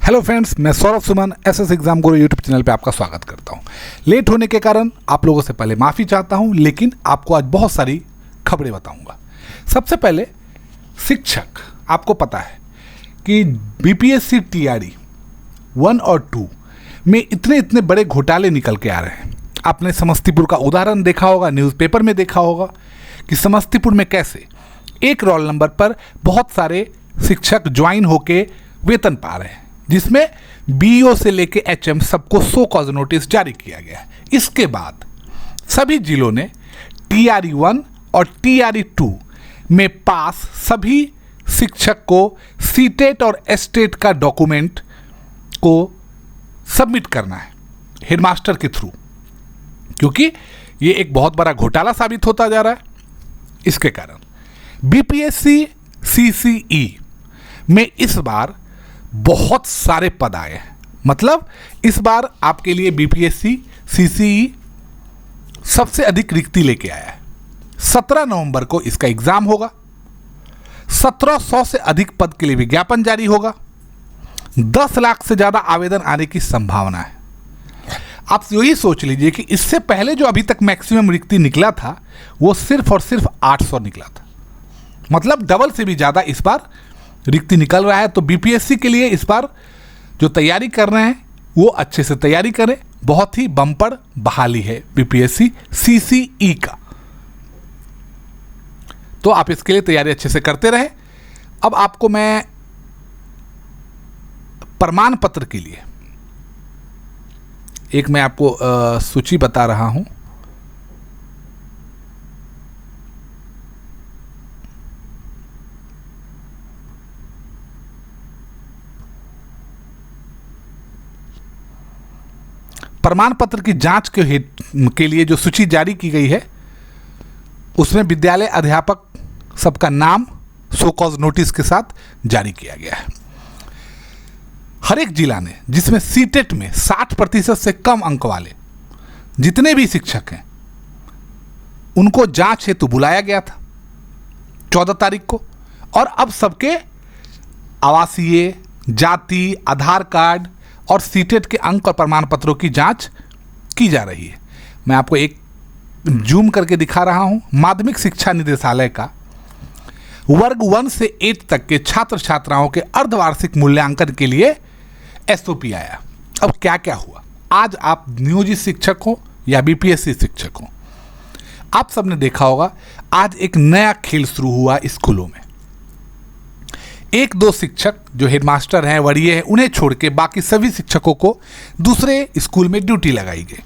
Hello friends, मैं Saurabh Suman SS exam गुरु YouTube channel पे आपका स्वागत करता हूँ। लेट होने के कारण आप लोगों से पहले माफ़ी चाहता हूँ, लेकिन आपको आज बहुत सारी खबरें बताऊँगा। सबसे पहले शिक्षक, आपको पता है कि बीपीएससी टीआरई 1 और 2 में इतने बड़े घोटाले निकल के आ रहे हैं। आपने समस्तीपुर का उदाहरण देखा होगा, न्यूज़पेपर में देखा होगा कि समस्तीपुर में कैसे एक रोल नंबर पर बहुत सारे शिक्षक ज्वाइन होके वेतन पा रहे हैं, जिसमें बीईओ से लेके एचएम सबको 100 कॉज नोटिस जारी किया गया है। इसके बाद सभी जिलों ने टीआरई 1 और टीआरई 2 में पास सभी शिक्षक को सीटेट और एस्टेट का डॉक्यूमेंट को सबमिट करना है हेडमास्टर के थ्रू, क्योंकि ये एक बहुत बड़ा घोटाला साबित होता जा रहा है। इसके कारण बीपीएससी सीसीई में इस बार बहुत सारे पद आए हैं। मतलब इस बार आपके लिए बीपीएससी सीसीई सबसे अधिक रिक्ति लेके आया है। 17 नवंबर को इसका एग्जाम होगा। 1700 से अधिक पद के लिए विज्ञापन जारी होगा। 10 लाख से ज़्यादा आवेदन आने की संभावना है। आप यही सोच लीजिए कि इससे पहले जो अभी तक मैक्सिमम रिक्ति निकला था वो सिर्फ और सिर्फ 800 निकला था। मतलब डबल से भी ज़्यादा इस बार रिक्ति निकल रहा है। तो बीपीएससी के लिए इस बार जो तैयारी कर रहे हैं वो अच्छे से तैयारी करें। बहुत ही बम्पर बहाली है बीपीएससी सीसीई का, तो आप इसके लिए तैयारी अच्छे से करते रहें। अब आपको मैं प्रमाण पत्र के लिए एक मैं आपको सूची बता रहा हूं। प्रमाण पत्र की जांच के लिए जो सूची जारी की गई है उसमें विद्यालय अध्यापक सबका नाम 100 कॉज नोटिस के साथ जारी किया गया है। हर एक जिला ने, जिसमें सीटेट में 60% से कम अंक वाले जितने भी शिक्षक हैं उनको जांच हेतु बुलाया गया था 14 तारीख को। और अब सबके आवासीय, जाति, आधार कार्ड और सीटेट के अंक और प्रमाण पत्रों की जांच की जा रही है। मैं आपको एक जूम करके दिखा रहा हूं। माध्यमिक शिक्षा निदेशालय का वर्ग 1 से 8 तक के छात्र छात्राओं के अर्धवार्षिक मूल्यांकन के लिए एसओपी आया। अब क्या क्या हुआ, आज आप नियोजित शिक्षक हो या बीपीएससी शिक्षक हो, आप सबने देखा होगा आज एक नया खेल शुरू हुआ स्कूलों में। 1-2 शिक्षक जो हेडमास्टर हैं, वरीय हैं, उन्हें छोड़ के बाकी सभी शिक्षकों को दूसरे स्कूल में ड्यूटी लगाई गई।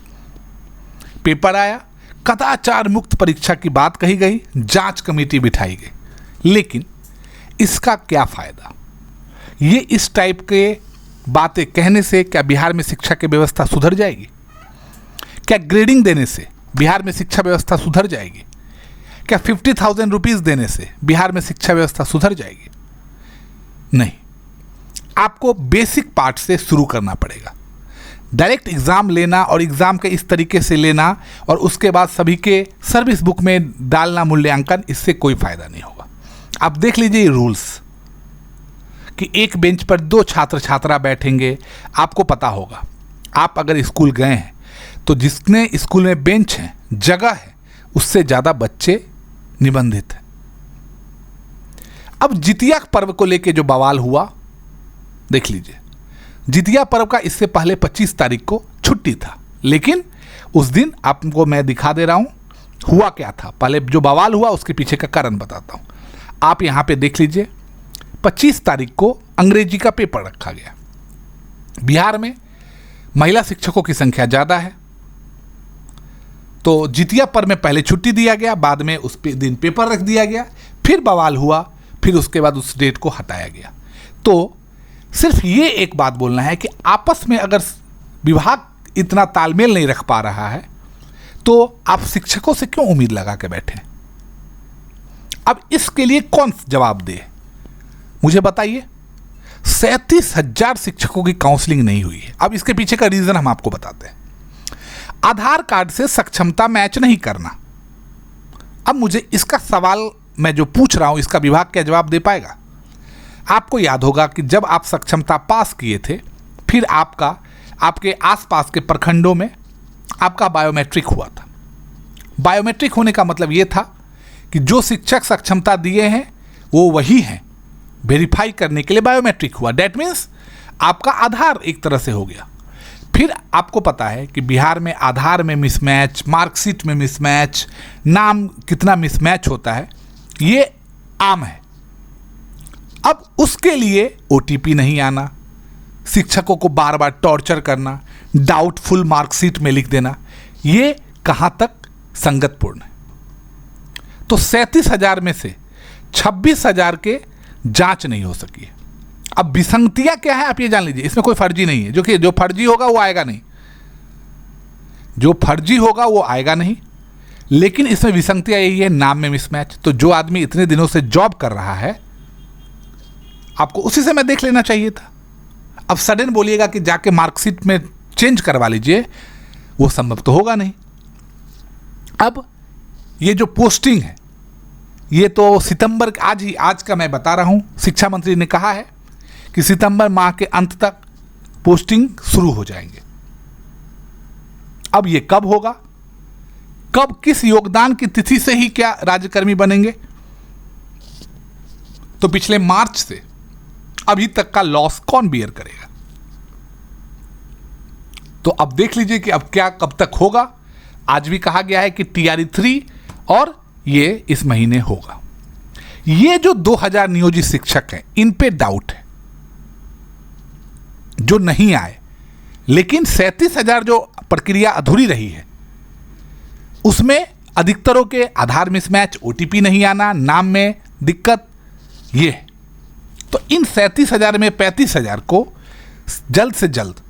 पेपर आया, कदाचार मुक्त परीक्षा की बात कही गई, जांच कमेटी बिठाई गई। लेकिन इसका क्या फायदा? ये इस टाइप के बातें कहने से क्या बिहार में शिक्षा की व्यवस्था सुधर जाएगी? क्या ग्रेडिंग देने से बिहार में शिक्षा व्यवस्था सुधर जाएगी? क्या 50,000 रुपीज़ देने से बिहार में शिक्षा व्यवस्था सुधर जाएगी? नहीं, आपको बेसिक पार्ट से शुरू करना पड़ेगा। डायरेक्ट एग्ज़ाम लेना और एग्ज़ाम के इस तरीके से लेना और उसके बाद सभी के सर्विस बुक में डालना मूल्यांकन, इससे कोई फ़ायदा नहीं होगा। आप देख लीजिए ये रूल्स कि एक बेंच पर 2 छात्र छात्रा बैठेंगे। आपको पता होगा, आप अगर स्कूल गए हैं तो जितने स्कूल में बेंच हैं, जगह है, उससे ज़्यादा बच्चे निबंधित हैं। अब जितिया पर्व को लेके जो बवाल हुआ, देख लीजिए। जितिया पर्व का इससे पहले 25 तारीख को छुट्टी था, लेकिन उस दिन आपको मैं दिखा दे रहा हूँ हुआ क्या था। पहले जो बवाल हुआ उसके पीछे का कारण बताता हूँ। आप यहाँ पे देख लीजिए, 25 तारीख को अंग्रेजी का पेपर रखा गया। बिहार में महिला शिक्षकों की संख्या ज़्यादा है, तो जितिया पर्व में पहले छुट्टी दिया गया, बाद में उस दिन पेपर रख दिया गया। फिर बवाल हुआ, फिर उसके बाद उस डेट को हटाया गया। तो सिर्फ ये एक बात बोलना है कि आपस में अगर विभाग इतना तालमेल नहीं रख पा रहा है तो आप शिक्षकों से क्यों उम्मीद लगा के बैठे? अब इसके लिए कौन जवाब दे, मुझे बताइए। 37,000 शिक्षकों की काउंसलिंग नहीं हुई है। अब इसके पीछे का रीज़न हम आपको बताते हैं। आधार कार्ड से सक्षमता मैच नहीं करना। अब मुझे इसका सवाल मैं जो पूछ रहा हूं, इसका विभाग क्या जवाब दे पाएगा? आपको याद होगा कि जब आप सक्षमता पास किए थे, फिर आपके आसपास के प्रखंडों में आपका बायोमेट्रिक हुआ था। बायोमेट्रिक होने का मतलब ये था कि जो शिक्षक सक्षमता दिए हैं वो वही हैं, वेरीफाई करने के लिए बायोमेट्रिक हुआ। डेट मीन्स आपका आधार एक तरह से हो गया। फिर आपको पता है कि बिहार में आधार में मिसमैच, मार्कशीट में मिसमैच, नाम कितना मिसमैच होता है, ये आम है। अब उसके लिए ओटीपी नहीं आना, शिक्षकों को बार बार टॉर्चर करना, डाउटफुल मार्कशीट में लिख देना, ये कहाँ तक संगतपूर्ण है। तो 37,000 में से 26,000 के जांच नहीं हो सकी है। अब विसंगतियां क्या है आप ये जान लीजिए, इसमें कोई फर्जी नहीं है, जो फर्जी होगा वो आएगा नहीं, जो फर्जी होगा वो आएगा नहीं। लेकिन इसमें विसंगतियां यही है, नाम में मिसमैच। तो जो आदमी इतने दिनों से जॉब कर रहा है, आपको उसी समय देख लेना चाहिए था। अब सडन बोलिएगा कि जाके मार्कशीट में चेंज करवा लीजिए, वो संभव तो होगा नहीं। अब ये जो पोस्टिंग है, ये तो सितंबर, आज का मैं बता रहा हूं, शिक्षा मंत्री ने कहा है कि सितंबर माह के अंत तक पोस्टिंग शुरू हो जाएंगे। अब ये कब होगा, कब, किस योगदान की तिथि से ही क्या राज्यकर्मी बनेंगे? तो पिछले मार्च से अभी तक का लॉस कौन बियर करेगा? तो अब देख लीजिए कि अब क्या कब तक होगा। आज भी कहा गया है कि TRE 3 और ये इस महीने होगा। ये जो 2000 नियोजित शिक्षक हैं, इन पे डाउट है, जो नहीं आए। लेकिन 37,000 जो प्रक्रिया अधूरी रही है, उसमें अधिकतरों के आधार मिसमैच, ओटीपी नहीं आना, नाम में दिक्कत, ये है। तो इन 37,000 में 35,000 को जल्द से जल्द,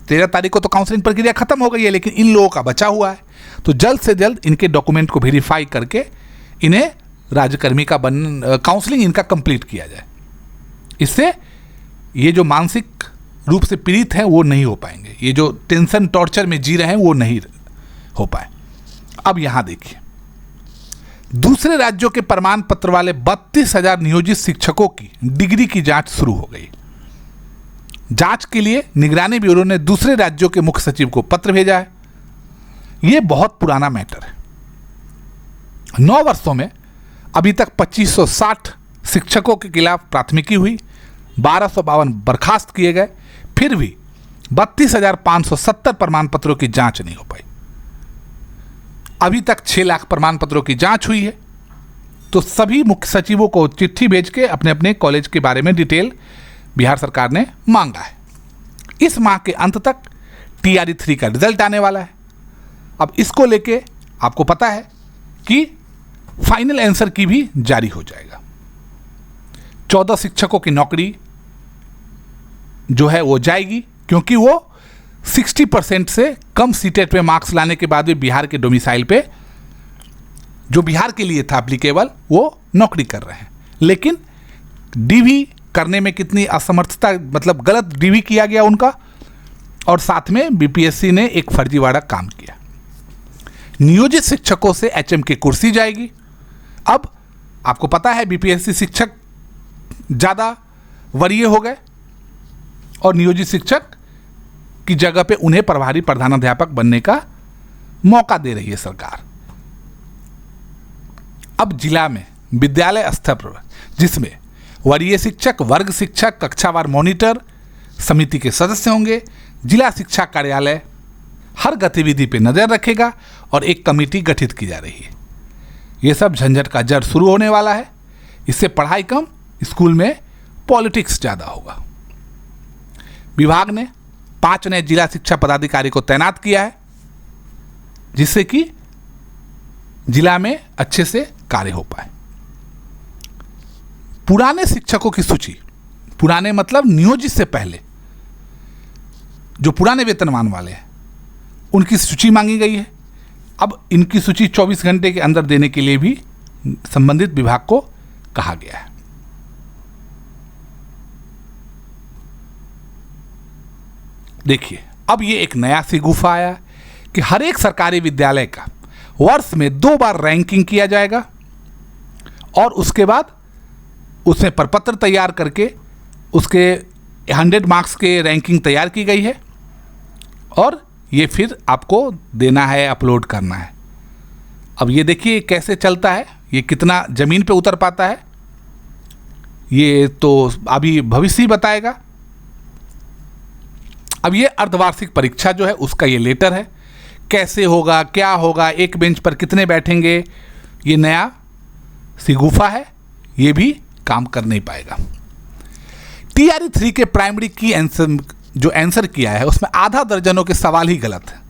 13 तारीख को तो काउंसलिंग प्रक्रिया खत्म हो गई है, लेकिन इन लोगों का बचा हुआ है, तो जल्द से जल्द इनके डॉक्यूमेंट को वेरीफाई करके इन्हें राज्यकर्मी का काउंसलिंग इनका कंप्लीट किया जाए। इससे ये जो मानसिक रूप से पीड़ित हैं वो नहीं हो पाएंगे, ये जो टेंशन टॉर्चर में जी रहे हैं वो नहीं हो पाए। अब यहां देखिए, दूसरे राज्यों के प्रमाण पत्र वाले 32,000 नियोजित शिक्षकों की डिग्री की जांच शुरू हो गई। जांच के लिए निगरानी ब्यूरो ने दूसरे राज्यों के मुख्य सचिव को पत्र भेजा है। यह बहुत पुराना मैटर है। 9 वर्षों में अभी तक 2560 शिक्षकों के खिलाफ प्राथमिकी हुई, 1252 बर्खास्त किए गए, फिर भी 32,570 प्रमाण पत्रों की जांच नहीं हो पाई। अभी तक 6 लाख प्रमाण पत्रों की जांच हुई है। तो सभी मुख्य सचिवों को चिट्ठी भेज के अपने अपने कॉलेज के बारे में डिटेल बिहार सरकार ने मांगा है। इस माह के अंत तक TRE 3 का रिजल्ट आने वाला है। अब इसको लेके आपको पता है कि फाइनल आंसर की भी जारी हो जाएगा। 14 शिक्षकों की नौकरी जो है वो जाएगी, क्योंकि वो 60% से कम सीटेट में मार्क्स लाने के बाद भी बिहार के डोमिसाइल पे, जो बिहार के लिए था एप्लीकेबल, वो नौकरी कर रहे हैं। लेकिन डीवी करने में कितनी असमर्थता, मतलब गलत डीवी किया गया उनका, और साथ में BPSC ने एक फर्जीवाड़ा काम किया। नियोजित शिक्षकों से HM की कुर्सी जाएगी। अब आपको पता है BPSC शिक्षक ज़्यादा वरीय हो गए और नियोजित शिक्षक की जगह पे उन्हें प्रभारी प्रधानाध्यापक बनने का मौका दे रही है सरकार। अब जिला में विद्यालय स्तर पर, जिसमें वरीय शिक्षक, वर्ग शिक्षक, कक्षावार मॉनिटर समिति के सदस्य होंगे, जिला शिक्षा कार्यालय हर गतिविधि पर नजर रखेगा और एक कमेटी गठित की जा रही है। ये सब झंझट का जड़ शुरू होने वाला है। इससे पढ़ाई कम, स्कूल में पॉलिटिक्स ज़्यादा होगा। विभाग ने 5 नए जिला शिक्षा पदाधिकारी को तैनात किया है, जिससे कि जिला में अच्छे से कार्य हो पाए। पुराने शिक्षकों की सूची, पुराने मतलब नियोजित से पहले जो पुराने वेतनमान वाले हैं, उनकी सूची मांगी गई है। अब इनकी सूची 24 घंटे के अंदर देने के लिए भी संबंधित विभाग को कहा गया है। देखिए, अब ये एक नया सी गुफा आया कि हर एक सरकारी विद्यालय का वर्ष में 2 बार रैंकिंग किया जाएगा और उसके बाद उसमें प्रपत्र तैयार करके उसके 100 मार्क्स के रैंकिंग तैयार की गई है और ये फिर आपको देना है, अपलोड करना है। अब ये देखिए कैसे चलता है, ये कितना ज़मीन पे उतर पाता है, ये तो अभी भविष्य ही बताएगा। अब ये अर्धवार्षिक परीक्षा जो है उसका ये लेटर है, कैसे होगा, क्या होगा, एक बेंच पर कितने बैठेंगे, ये नया सिगुफा है, ये भी काम कर नहीं पाएगा। TRE 3 के प्राइमरी की आंसर किया है उसमें आधा दर्जनों के सवाल ही गलत है।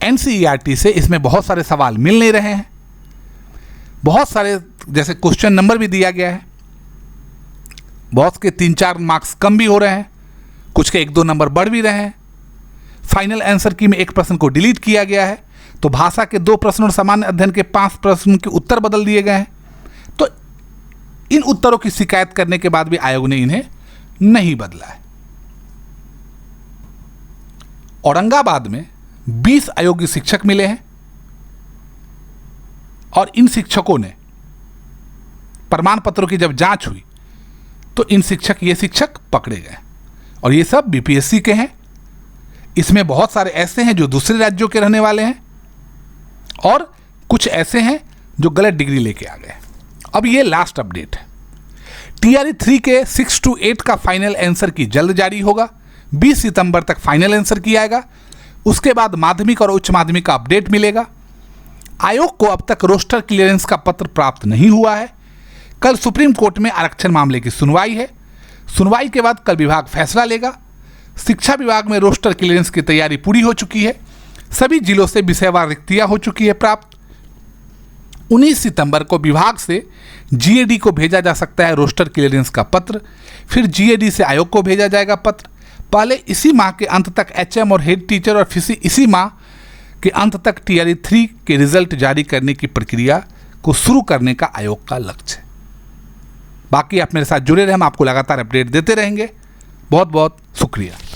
NCERT से इसमें बहुत सारे सवाल मिल नहीं रहे हैं, बहुत सारे जैसे क्वेश्चन नंबर भी दिया गया है, बहुत के 3-4 मार्क्स कम भी हो रहे हैं, कुछ के 1-2 नंबर बढ़ भी रहे हैं। फाइनल आंसर की में एक प्रश्न को डिलीट किया गया है, तो भाषा के 2 प्रश्न और सामान्य अध्ययन के 5 प्रश्न के उत्तर बदल दिए गए हैं। तो इन उत्तरों की शिकायत करने के बाद भी आयोग ने इन्हें नहीं बदला है। औरंगाबाद में 20 अयोग्य शिक्षक मिले हैं और इन शिक्षकों ने प्रमाण पत्रों की जब जांच हुई तो ये शिक्षक पकड़े गए और ये सब BPSC के हैं। इसमें बहुत सारे ऐसे हैं जो दूसरे राज्यों के रहने वाले हैं और कुछ ऐसे हैं जो गलत डिग्री लेके आ गए। अब ये लास्ट अपडेट है, TRE 3 के 6 to 8 का फाइनल आंसर की जल्द जारी होगा। 20 सितंबर तक फाइनल आंसर किया जाएगा, उसके बाद माध्यमिक और उच्च माध्यमिक का अपडेट मिलेगा। आयोग को अब तक रोस्टर क्लियरेंस का पत्र प्राप्त नहीं हुआ है। कल सुप्रीम कोर्ट में आरक्षण मामले की सुनवाई है, सुनवाई के बाद कल विभाग फैसला लेगा। शिक्षा विभाग में रोस्टर क्लियरेंस की तैयारी पूरी हो चुकी है, सभी जिलों से विषयवार रिक्तियां हो चुकी है प्राप्त। 19 सितंबर को विभाग से GAD को भेजा जा सकता है रोस्टर क्लियरेंस का पत्र, फिर GAD से आयोग को भेजा जाएगा पत्र। पहले इसी माह के अंत तक HM और हेड टीचर और फिर इसी माह के अंत तक TRE 3 के रिजल्ट जारी करने की प्रक्रिया को शुरू करने का आयोग का लक्ष्य है। बाकी आप मेरे साथ जुड़े रहे, हम आपको लगातार अपडेट देते रहेंगे। बहुत बहुत शुक्रिया।